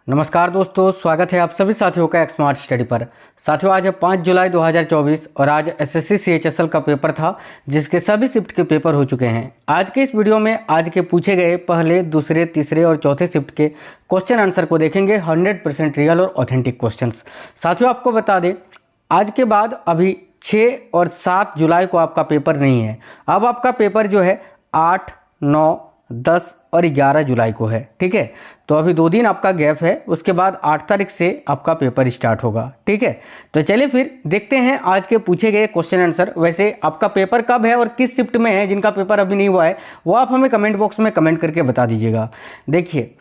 नमस्कार दोस्तों, स्वागत है आप सभी साथियों का एक स्मार्ट स्टडी पर। साथियों, आज है 5 जुलाई 2024 और आज एसएससी सीएचएसएल का पेपर था जिसके सभी शिफ्ट के पेपर हो चुके हैं। आज के इस वीडियो में आज के पूछे गए पहले, दूसरे, तीसरे और चौथे शिफ्ट के क्वेश्चन आंसर को देखेंगे। 100% रियल और ऑथेंटिक क्वेश्चंस। साथियों, आपको बता दें, आज के बाद अभी 6 और 7 जुलाई को आपका पेपर नहीं है। अब आपका पेपर जो है 8, 9, 10 और 11 जुलाई को है। ठीक है, तो अभी 2 दिन आपका गैप है, उसके बाद 8 तारीख से आपका पेपर स्टार्ट होगा। ठीक है, तो चलिए फिर देखते हैं आज के पूछे गए क्वेश्चन आंसर। वैसे आपका पेपर कब है और किस शिफ्ट में है, जिनका पेपर अभी नहीं हुआ है वो आप हमें कमेंट बॉक्स में कमेंट करके बता दीजिएगा। देखिए,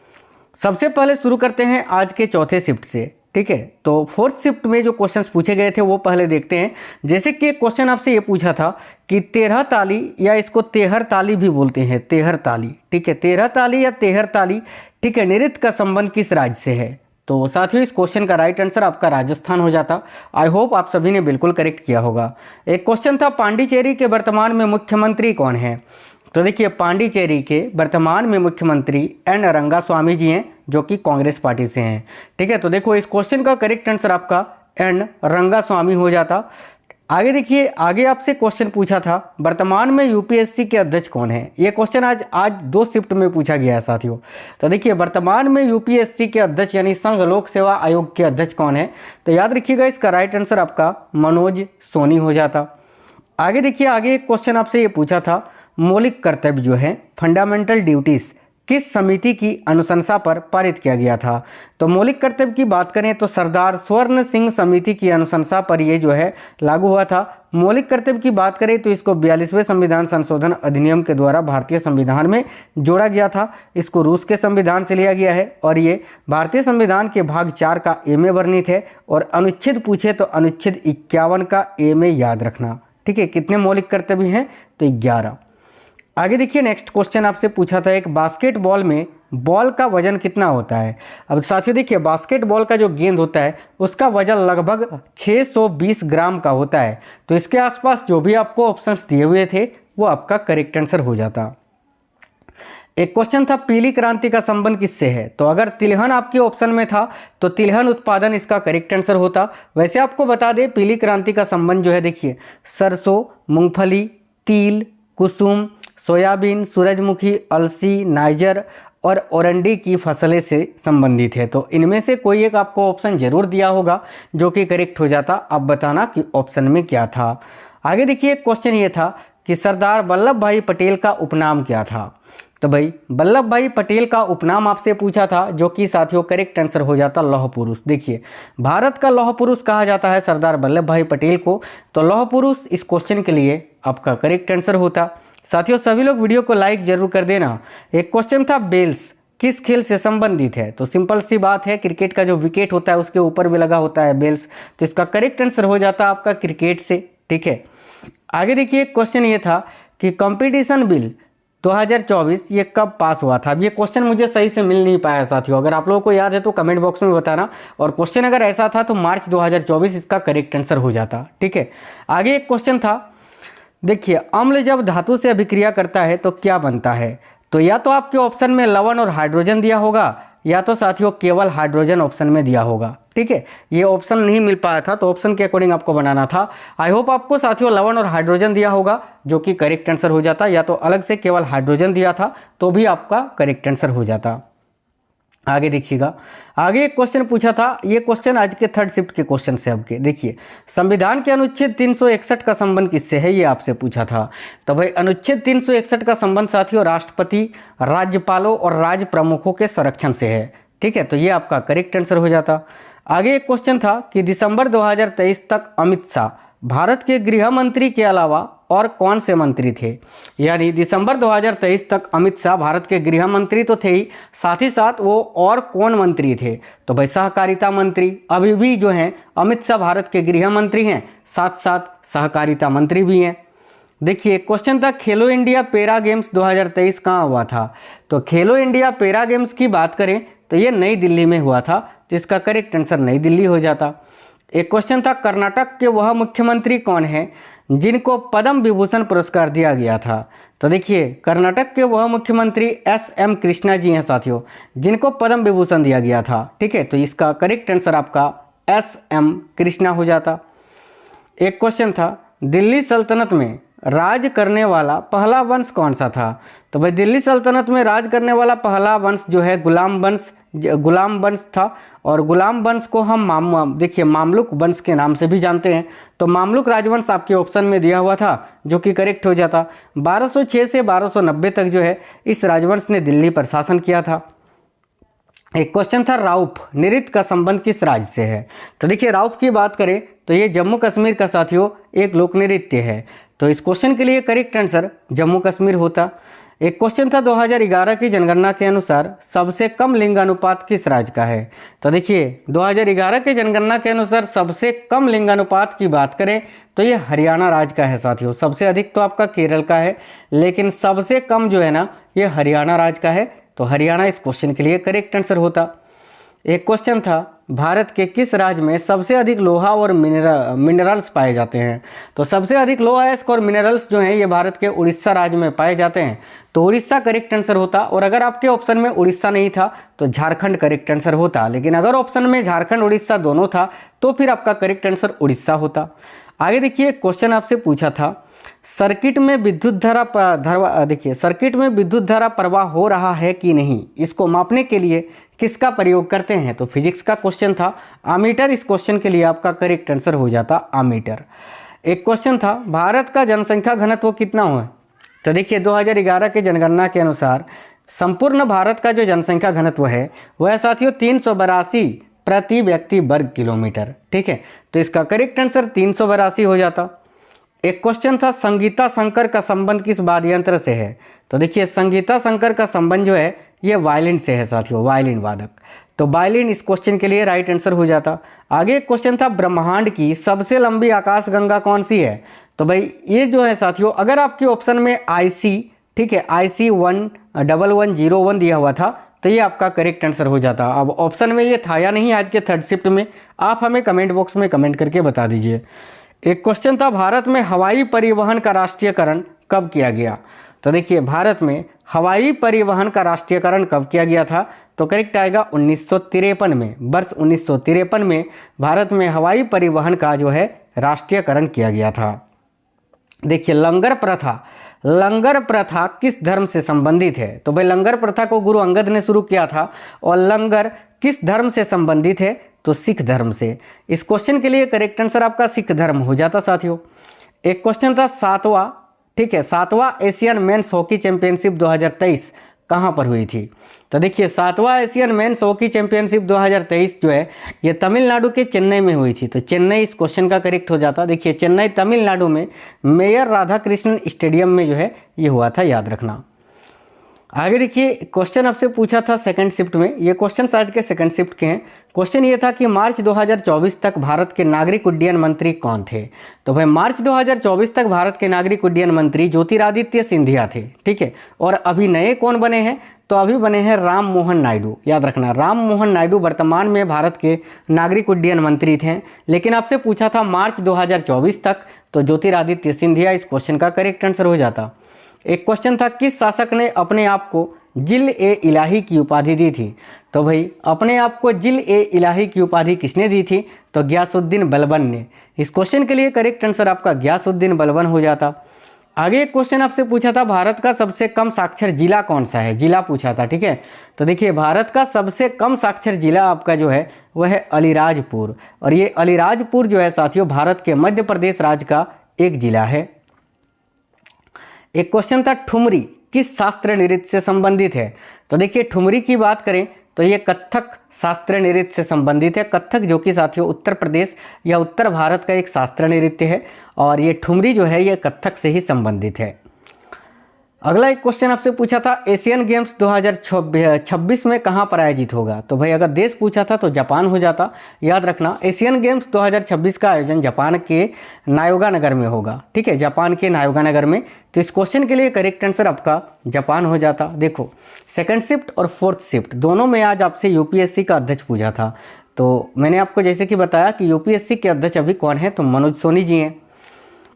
सबसे पहले शुरू करते हैं आज के चौथे शिफ्ट से। ठीक है, तो 4th शिफ्ट में जो क्वेश्चंस पूछे गए थे वो पहले देखते हैं। जैसे कि क्वेश्चन आपसे ये पूछा था कि 13 ताली या इसको 13 ताली भी बोलते हैं, 13 ताली। ठीक है, 13 ताली या 13 ताली, ठीक है, नृत्य का संबंध किस राज्य से है? तो साथियों, इस क्वेश्चन का राइट आंसर आपका राजस्थान हो जाता। आई होप आप सभी ने बिल्कुल करेक्ट किया होगा। एक क्वेश्चन था, पांडिचेरी के वर्तमान में मुख्यमंत्री कौन है? तो देखिए, पांडिचेरी के वर्तमान में मुख्यमंत्री एन रंगास्वामी जी हैं, जो कि कांग्रेस पार्टी से हैं। ठीक है, तो देखो इस क्वेश्चन का करेक्ट आंसर आपका एन रंगास्वामी हो जाता। आगे देखिए, आगे आपसे क्वेश्चन पूछा था, वर्तमान में यूपीएससी के अध्यक्ष कौन है? ये क्वेश्चन आज 2 शिफ्ट में पूछा गया है साथियों। तो देखिए, वर्तमान में यूपीएससी के अध्यक्ष यानी संघ लोक सेवा आयोग के अध्यक्ष कौन है? तो याद रखिएगा, इसका राइट आंसर आपका मनोज सोनी हो जाता। आगे देखिए, आगे एक क्वेश्चन आपसे ये पूछा था, मौलिक कर्तव्य जो है फंडामेंटल ड्यूटीज किस समिति की अनुशंसा पर पारित किया गया था? तो मौलिक कर्तव्य की बात करें तो सरदार स्वर्ण सिंह समिति की अनुशंसा पर ये जो है लागू हुआ था। मौलिक कर्तव्य की बात करें तो इसको 42वें संविधान संशोधन अधिनियम के द्वारा भारतीय संविधान में जोड़ा गया था। इसको रूस के संविधान से लिया गया है और ये भारतीय संविधान के भाग 4 का ए में वर्णित है। और अनुच्छेद पूछे तो अनुच्छेद 51 का ए में याद रखना। ठीक है, कितने मौलिक कर्तव्य हैं? तो 11। आगे देखिए, नेक्स्ट क्वेश्चन आपसे पूछा था, एक बास्केटबॉल में बॉल का वजन कितना होता है? अब साथियों देखिए, बास्केटबॉल का जो गेंद होता है उसका वजन लगभग 620 ग्राम का होता है। तो इसके आसपास जो भी आपको ऑप्शंस दिए हुए थे वो आपका करेक्ट आंसर हो जाता। एक क्वेश्चन था, पीली क्रांति का संबंध किससे है? तो अगर तिलहन आपके ऑप्शन में था तो तिलहन उत्पादन इसका करेक्ट आंसर होता। वैसे आपको बता दें, पीली क्रांति का संबंध जो है, देखिए, सरसों, मूंगफली, तिल, कुसुम, सोयाबीन, सूरजमुखी, अलसी, नाइजर और ओरंडी की फसलें से संबंधित है। तो इनमें से कोई एक आपको ऑप्शन जरूर दिया होगा जो कि करेक्ट हो जाता। अब बताना कि ऑप्शन में क्या था। आगे देखिए, क्वेश्चन ये था कि सरदार वल्लभ भाई पटेल का उपनाम क्या था? तो भाई, वल्लभ भाई पटेल का उपनाम आपसे पूछा था, जो कि साथियों करेक्ट आंसर हो जाता लौह पुरुष। देखिए, भारत का लौह पुरुष कहा जाता है सरदार वल्लभ भाई पटेल को। तो लौह पुरुष इस क्वेश्चन के लिए आपका करेक्ट आंसर होता। साथियों, सभी लोग वीडियो को लाइक जरूर कर देना। एक क्वेश्चन था, बेल्स किस खेल से संबंधित है? तो सिंपल सी बात है, क्रिकेट का जो विकेट होता है उसके ऊपर भी लगा होता है बेल्स। तो इसका करेक्ट आंसर हो जाता आपका क्रिकेट से। ठीक है, आगे देखिए, क्वेश्चन ये था कि कंपटीशन बिल 2024 ये कब पास हुआ था? अब ये क्वेश्चन मुझे सही से मिल नहीं पाया साथियों, अगर आप लोगों को याद है तो कमेंट बॉक्स में बताना। और क्वेश्चन अगर ऐसा था तो मार्च 2024 इसका करेक्ट आंसर हो जाता। ठीक है, आगे एक क्वेश्चन था, देखिए, अम्ल जब धातु से अभिक्रिया करता है तो क्या बनता है? तो या तो आपके ऑप्शन में लवण और हाइड्रोजन दिया होगा, या तो साथियों केवल हाइड्रोजन ऑप्शन में दिया होगा। ठीक है, ये ऑप्शन नहीं मिल पाया था तो ऑप्शन के अकॉर्डिंग आपको बनाना था। आई होप आपको साथियों लवण और हाइड्रोजन दिया होगा, जो कि करेक्ट आंसर हो जाता। या तो अलग से केवल हाइड्रोजन दिया था तो भी आपका करेक्ट आंसर हो जाता। आगे देखिएगा, आगे एक क्वेश्चन पूछा था, ये क्वेश्चन आज के 3rd शिफ्ट के क्वेश्चन से आपके। देखिए, संविधान के अनुच्छेद 361 का संबंध किससे है? ये आपसे पूछा था। तो भाई, अनुच्छेद 361 का संबंध साथियों राष्ट्रपति, राज्यपालों और राज्य प्रमुखों के संरक्षण से है। ठीक है, तो ये आपका करेक्ट आंसर हो जाता। आगे एक क्वेश्चन था कि दिसंबर 2023 तक अमित शाह भारत के गृह मंत्री के अलावा और कौन से मंत्री थे? यानी दिसंबर 2023 तक अमित शाह भारत के गृह मंत्री तो थे ही, साथ ही साथ वो और कौन मंत्री थे? तो भाई, सहकारिता मंत्री। अभी भी जो हैं अमित शाह भारत के गृह मंत्री हैं, साथ साथ सहकारिता मंत्री भी हैं। देखिए, क्वेश्चन था, खेलो इंडिया पैरा गेम्स 2023 कहाँ हुआ था? तो खेलो इंडिया पैरा गेम्स की बात करें तो ये नई दिल्ली में हुआ था। तो इसका करेक्ट आंसर नई दिल्ली हो जाता। एक क्वेश्चन था, कर्नाटक के वह मुख्यमंत्री कौन है जिनको पद्म विभूषण पुरस्कार दिया गया था? तो देखिए कर्नाटक के वह मुख्यमंत्री एस.एम. कृष्णा जी हैं साथियों, जिनको पद्म विभूषण दिया गया था। ठीक है, तो इसका करेक्ट आंसर आपका एस.एम. कृष्णा हो जाता। एक क्वेश्चन था, दिल्ली सल्तनत में राज करने वाला पहला वंश कौन सा था? तो भाई दिल्ली सल्तनत में राज करने वाला पहला वंश जो है गुलाम वंश था। और गुलाम वंश को हम देखिए मामलुक वंश के नाम से भी जानते हैं। तो मामलुक राजवंश आपके ऑप्शन में दिया हुआ था, जो कि करेक्ट हो जाता। 1206 से 1290 तक जो है इस राजवंश ने दिल्ली पर शासन किया था। एक क्वेश्चन था, राउफ नृत्य का संबंध किस राज्य से है? तो देखिए राउफ की बात करें तो ये जम्मू कश्मीर का साथियों एक लोक नृत्य है। तो इस क्वेश्चन के लिए करेक्ट आंसर जम्मू कश्मीर होता। एक क्वेश्चन था, 2011 की जनगणना के अनुसार सबसे कम लिंगानुपात किस राज्य का है? तो देखिए 2011 के जनगणना के अनुसार सबसे कम लिंगानुपात की बात करें तो ये हरियाणा राज्य का है साथियों। सबसे अधिक तो आपका केरल का है, लेकिन सबसे कम जो है ना ये हरियाणा राज्य का है। तो हरियाणा इस क्वेश्चन के लिए करेक्ट आंसर होता। एक क्वेश्चन था, भारत के किस राज्य में सबसे अधिक लोहा और मिनरल्स पाए जाते हैं? तो सबसे अधिक लोहा और मिनरल्स जो हैं ये भारत के उड़ीसा राज्य में पाए जाते हैं। तो उड़ीसा करेक्ट आंसर होता। और अगर आपके ऑप्शन में उड़ीसा नहीं था तो झारखंड करेक्ट आंसर होता, लेकिन अगर ऑप्शन में झारखंड उड़ीसा दोनों था तो फिर आपका करेक्ट आंसर उड़ीसा होता। आगे देखिए क्वेश्चन आपसे पूछा था, सर्किट में विद्युत धारा प्रवाह हो रहा है कि नहीं, इसको मापने के लिए किसका प्रयोग करते हैं? तो फिजिक्स का क्वेश्चन था। अमीटर इस क्वेश्चन के लिए आपका करेक्ट आंसर हो जाता अमीटर। एक क्वेश्चन था, भारत का जनसंख्या घनत्व कितना हुआ? तो देखिए 2011 के जनगणना के अनुसार संपूर्ण भारत का जो जनसंख्या घनत्व है वह साथियों 382 प्रति व्यक्ति वर्ग किलोमीटर। ठीक है, तो इसका करेक्ट आंसर 382 हो जाता। एक क्वेश्चन था, संगीता शंकर का संबंध किस वाद्य यंत्र से है? तो देखिए संगीता शंकर का संबंध जो है ये वायलिन से है साथियों, वायलिन वादक। तो वायलिन इस क्वेश्चन के लिए राइट आंसर हो जाता। आगे एक क्वेश्चन था, ब्रह्मांड की सबसे लंबी आकाशगंगा कौन सी है? तो भाई ये जो है साथियों, अगर आपके ऑप्शन में IC, ठीक है, IC 11101 दिया हुआ था तो ये आपका करेक्ट आंसर हो जाता। अब ऑप्शन में ये था या नहीं आज के थर्ड शिफ्ट में, आप हमें कमेंट बॉक्स में कमेंट करके बता दीजिए। एक क्वेश्चन था, भारत में हवाई परिवहन का राष्ट्रीयकरण कब किया गया? तो देखिए भारत में हवाई परिवहन का राष्ट्रीयकरण कब किया गया था? तो करेक्ट आएगा 1953 में। वर्ष 1953 में भारत में हवाई परिवहन का जो है राष्ट्रीयकरण किया गया था। देखिए लंगर प्रथा किस धर्म से संबंधित है? तो भाई लंगर प्रथा को गुरु अंगद ने शुरू किया था। और लंगर किस धर्म से संबंधित है? तो सिख धर्म से। इस क्वेश्चन के लिए करेक्ट आंसर आपका सिख धर्म हो जाता साथियों। एक क्वेश्चन था, सातवां एशियन मेंस हॉकी चैंपियनशिप 2023 कहाँ पर हुई थी? तो देखिए सातवां एशियन मेंस हॉकी चैंपियनशिप 2023 जो है ये तमिलनाडु के चेन्नई में हुई थी। तो चेन्नई इस क्वेश्चन का करेक्ट हो जाता। देखिए चेन्नई तमिलनाडु में मेयर राधाकृष्णन स्टेडियम में जो है ये हुआ था, याद रखना। आगे देखिए क्वेश्चन आपसे पूछा था सेकंड शिफ्ट में, ये क्वेश्चन आज के सेकंड शिफ्ट के हैं। क्वेश्चन ये था कि मार्च 2024 तक भारत के नागरिक उड्डयन मंत्री कौन थे? तो भाई मार्च 2024 तक भारत के नागरिक उड्डयन मंत्री ज्योतिरादित्य सिंधिया थे। ठीक है, और अभी नए कौन बने हैं? तो अभी बने हैं राम मोहन नायडू। याद रखना, राम मोहन नायडू वर्तमान में भारत के नागरिक उड्डयन मंत्री थे। लेकिन आपसे पूछा था मार्च 2024 तक, तो ज्योतिरादित्य सिंधिया इस क्वेश्चन का करेक्ट आंसर हो जाता। एक क्वेश्चन था, किस शासक ने अपने आप को जिल-ए-इलाही की उपाधि दी थी? तो भाई अपने आप को जिल-ए-इलाही की उपाधि किसने दी थी? तो गयासुद्दीन बलबन ने। इस क्वेश्चन के लिए करेक्ट आंसर आपका गयासुद्दीन बलबन हो जाता। आगे एक क्वेश्चन आपसे पूछा था, भारत का सबसे कम साक्षर जिला कौन सा है? जिला पूछा था। ठीक है, तो देखिए भारत का सबसे कम साक्षर जिला आपका जो है वह है अलीराजपुर। और ये अलीराजपुर जो है साथियों भारत के मध्य प्रदेश राज्य का एक जिला है। एक क्वेश्चन था, ठुमरी किस शास्त्रीय नृत्य से संबंधित है? तो देखिए ठुमरी की बात करें तो ये कथक शास्त्रीय नृत्य से संबंधित है। कथक जो कि साथियों उत्तर प्रदेश या उत्तर भारत का एक शास्त्रीय नृत्य है, और ये ठुमरी जो है ये कथक से ही संबंधित है। अगला एक क्वेश्चन आपसे पूछा था, एशियन गेम्स 2026 में कहाँ पर आयोजित होगा? तो भाई अगर देश पूछा था तो जापान हो जाता। याद रखना, एशियन गेम्स 2026 का आयोजन जापान के नायोगा नगर में होगा। ठीक है, जापान के नायोगा नगर में। तो इस क्वेश्चन के लिए करेक्ट आंसर आपका जापान हो जाता। देखो सेकंड शिफ्ट और फोर्थ शिफ्ट दोनों में आज आपसे यूपीएससी का अध्यक्ष पूछा था। तो मैंने आपको जैसे कि बताया कि यूपीएससी के अध्यक्ष अभी कौन है, तो मनोज सोनी जी हैं।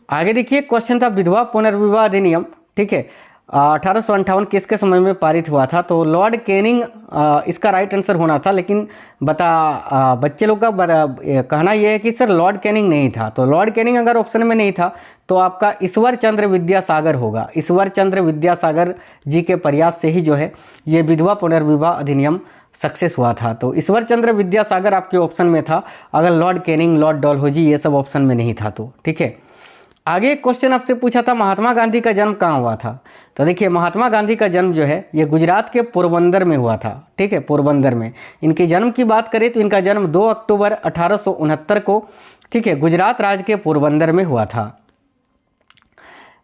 आगे देखिए क्वेश्चन था विधवा पुनर्विवाह अधिनियम, ठीक है, 1858 किसके समय में पारित हुआ था? तो लॉर्ड कैनिंग इसका राइट आंसर होना था, लेकिन बच्चे लोग का कहना यह है कि सर लॉर्ड कैनिंग नहीं था। तो लॉर्ड कैनिंग अगर ऑप्शन में नहीं था तो आपका ईश्वर चंद्र विद्यासागर होगा। ईश्वर चंद्र विद्यासागर जी के प्रयास से ही जो है ये विधवा पुनर्विवाह अधिनियम सक्सेस हुआ था। तो ईश्वर चंद्र विद्यासागर आपके ऑप्शन में था, अगर लॉर्ड कैनिंग, लॉर्ड डलहौजी ये सब ऑप्शन में नहीं था तो, ठीक है। आगे एक क्वेश्चन आपसे पूछा था महात्मा गांधी का जन्म कहाँ हुआ था? तो देखिए महात्मा गांधी का जन्म जो है ये गुजरात के पोरबंदर में हुआ था, ठीक है, पोरबंदर में। इनके जन्म की बात करें तो इनका जन्म 2 अक्टूबर 1869 को, ठीक है, गुजरात राज्य के पोरबंदर में हुआ था।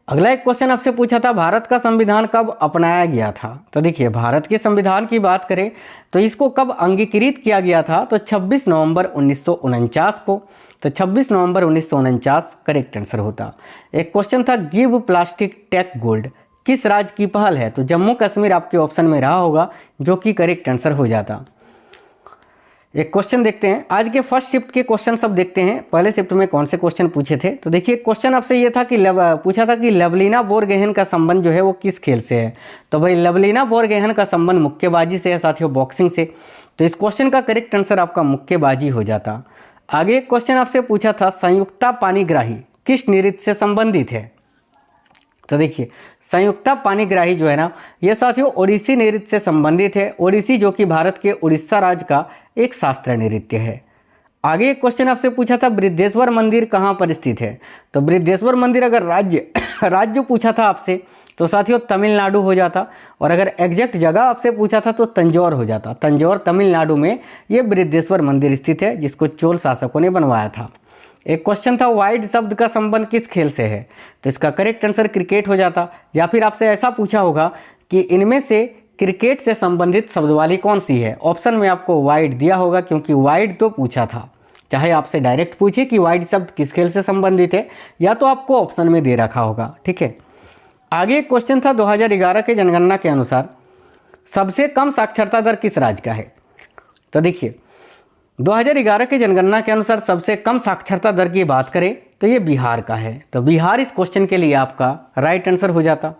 अगला एक क्वेश्चन आपसे पूछा था भारत का संविधान कब अपनाया गया था? तो देखिए भारत के संविधान की बात करें तो इसको कब अंगीकृत किया गया था? तो 26 नवंबर 1949 को। तो 26 नवंबर 1949 करेक्ट आंसर होता। एक क्वेश्चन था गिव प्लास्टिक टेक गोल्ड किस राज्य की पहल है? तो जम्मू कश्मीर आपके ऑप्शन में रहा होगा, जो कि करेक्ट आंसर हो जाता। एक क्वेश्चन देखते हैं, आज के फर्स्ट शिफ्ट के क्वेश्चन सब देखते हैं, पहले शिफ्ट में कौन से क्वेश्चन पूछे थे। तो देखिए क्वेश्चन आपसे ये था कि पूछा था कि लवलीना बोरगोहेन का संबंध जो है वो किस खेल से है? तो भाई लवलीना बोरगोहेन का संबंध मुक्केबाजी से है साथियों, बॉक्सिंग से। तो इस क्वेश्चन का करेक्ट आंसर आपका मुक्केबाजी हो जाता। आगे एक क्वेश्चन आपसे पूछा था संयुक्ता पाणिग्राही किस नृत्य से संबंधित है? तो देखिए संयुक्ता पाणिग्राही जो है ना ये साथियों ओडिसी नृत्य से संबंधित है। ओडिसी जो कि भारत के उड़ीसा राज्य का एक शास्त्रीय नृत्य है। आगे एक क्वेश्चन आपसे पूछा था बृद्धेश्वर मंदिर कहाँ पर स्थित है? तो बृद्धेश्वर मंदिर अगर राज्य पूछा था आपसे तो साथियों तमिलनाडु हो जाता, और अगर एग्जैक्ट जगह आपसे पूछा था तो तंजौर हो जाता। तंजौर तमिलनाडु में ये बृद्धेश्वर मंदिर स्थित है, जिसको चोल शासकों ने बनवाया था। एक क्वेश्चन था वाइड शब्द का संबंध किस खेल से है? तो इसका करेक्ट आंसर क्रिकेट हो जाता। या फिर आपसे ऐसा पूछा होगा कि इनमें से क्रिकेट से संबंधित शब्दवाली कौन सी है? ऑप्शन में आपको वाइड दिया होगा, क्योंकि वाइड तो पूछा था। चाहे आपसे डायरेक्ट पूछे कि वाइड शब्द किस खेल से संबंधित है, या तो आपको ऑप्शन में दे रखा होगा, ठीक है। आगे एक क्वेश्चन था 2011 के जनगणना के अनुसार सबसे कम साक्षरता दर किस राज्य का है? तो देखिए 2011 के जनगणना के अनुसार सबसे कम साक्षरता दर की बात करें तो ये बिहार का है। तो बिहार इस क्वेश्चन के लिए आपका राइट आंसर हो जाता।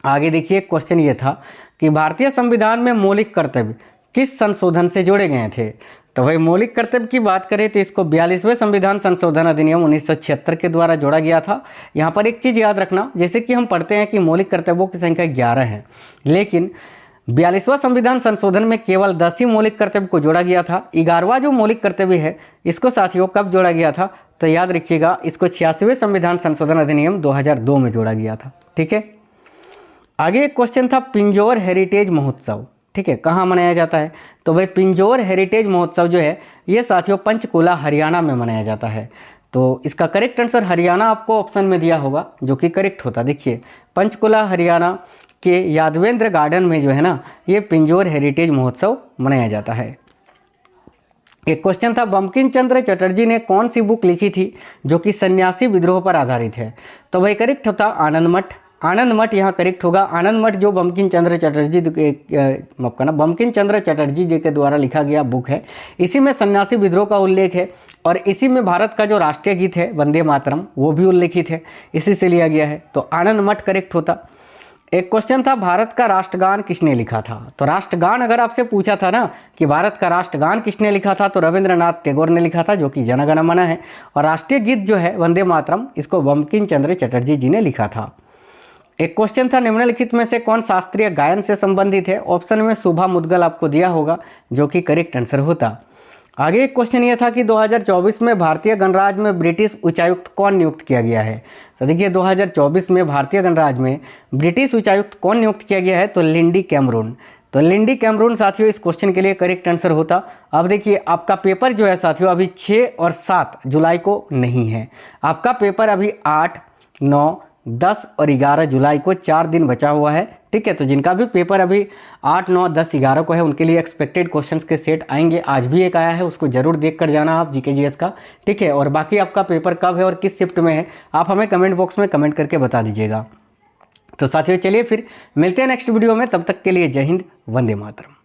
आगे देखिए क्वेश्चन ये था कि भारतीय संविधान में मौलिक कर्तव्य किस संशोधन से जोड़े गए थे? तो भाई मौलिक कर्तव्य की बात करें तो इसको 42वें संविधान संशोधन अधिनियम 1976 के द्वारा जोड़ा गया था। यहाँ पर एक चीज़ याद रखना, जैसे कि हम पढ़ते हैं कि मौलिक कर्तव्यों की संख्या 11 है, लेकिन 42वां संविधान संशोधन में केवल 10 ही मौलिक कर्तव्य को जोड़ा गया था। 11वां जो मौलिक कर्तव्य है इसको साथियों कब जोड़ा गया था? तो याद रखिएगा, इसको 86वें संविधान संशोधन अधिनियम 2002 में जोड़ा गया था, ठीक है। आगे एक क्वेश्चन था पिंजौर हेरिटेज महोत्सव, ठीक है, कहाँ मनाया जाता है? तो भाई पिंजौर हेरिटेज महोत्सव जो है ये साथियों पंचकुला हरियाणा में मनाया जाता है। तो इसका करेक्ट आंसर हरियाणा आपको ऑप्शन में दिया होगा, जो कि करेक्ट होता। देखिए पंचकुला हरियाणा के यादवेंद्र गार्डन में जो है ना ये पिंजौर हेरिटेज महोत्सव मनाया जाता है। एक क्वेश्चन था बंकिम चंद्र चटर्जी ने कौन सी बुक लिखी थी जो कि सन्यासी विद्रोह पर आधारित है? तो भाई करेक्ट होता आनंद मठ। आनंद मठ यहाँ करेक्ट होगा। आनंद मठ जो बंकिम चंद्र चटर्जी बंकिम चंद्र चटर्जी जी के द्वारा लिखा गया बुक है। इसी में सन्यासी विद्रोह का उल्लेख है, और इसी में भारत का जो राष्ट्रीय गीत है वंदे मातरम वो भी उल्लेखित है, इसी से लिया गया है। तो आनंद मठ करेक्ट होता। एक क्वेश्चन था भारत का राष्ट्रगान किसने लिखा था? तो राष्ट्रगान अगर आपसे पूछा था ना कि भारत का राष्ट्रगान किसने लिखा था, तो रविंद्रनाथ टैगोर ने लिखा था, जो कि जन गण मन है। और राष्ट्रीय गीत जो है वंदे मातरम, इसको बंकिम चंद्र चटर्जी जी ने लिखा था। एक क्वेश्चन था निम्नलिखित में से कौन शास्त्रीय गायन से संबंधित है? ऑप्शन में शोभा मुद्गल आपको दिया होगा, जो कि करेक्ट आंसर होता। आगे एक क्वेश्चन ये था कि 2024 में भारतीय गणराज्य में ब्रिटिश उच्चायुक्त कौन नियुक्त किया गया है? तो देखिए 2024 में भारतीय गणराज्य में ब्रिटिश उच्चायुक्त कौन नियुक्त किया गया है? तो लिंडी कैमरून। तो लिंडी कैमरून साथियों इस क्वेश्चन के लिए करेक्ट आंसर होता। अब देखिए आपका पेपर जो है साथियों अभी 6 और 7 जुलाई को नहीं है, आपका पेपर अभी 8, 9, 10 और 11 जुलाई को 4 दिन बचा हुआ है, ठीक है। तो जिनका भी पेपर अभी 8, 9, 10, 11 को है उनके लिए एक्सपेक्टेड क्वेश्चंस के सेट आएंगे। आज भी एक आया है, उसको जरूर देख कर जाना आप जीके जीएस का, ठीक है। और बाकी आपका पेपर कब है और किस शिफ्ट में है आप हमें कमेंट बॉक्स में कमेंट करके बता दीजिएगा। तो साथियों चलिए फिर मिलते हैं नेक्स्ट वीडियो में, तब तक के लिए जय हिंद, वंदे मातरम।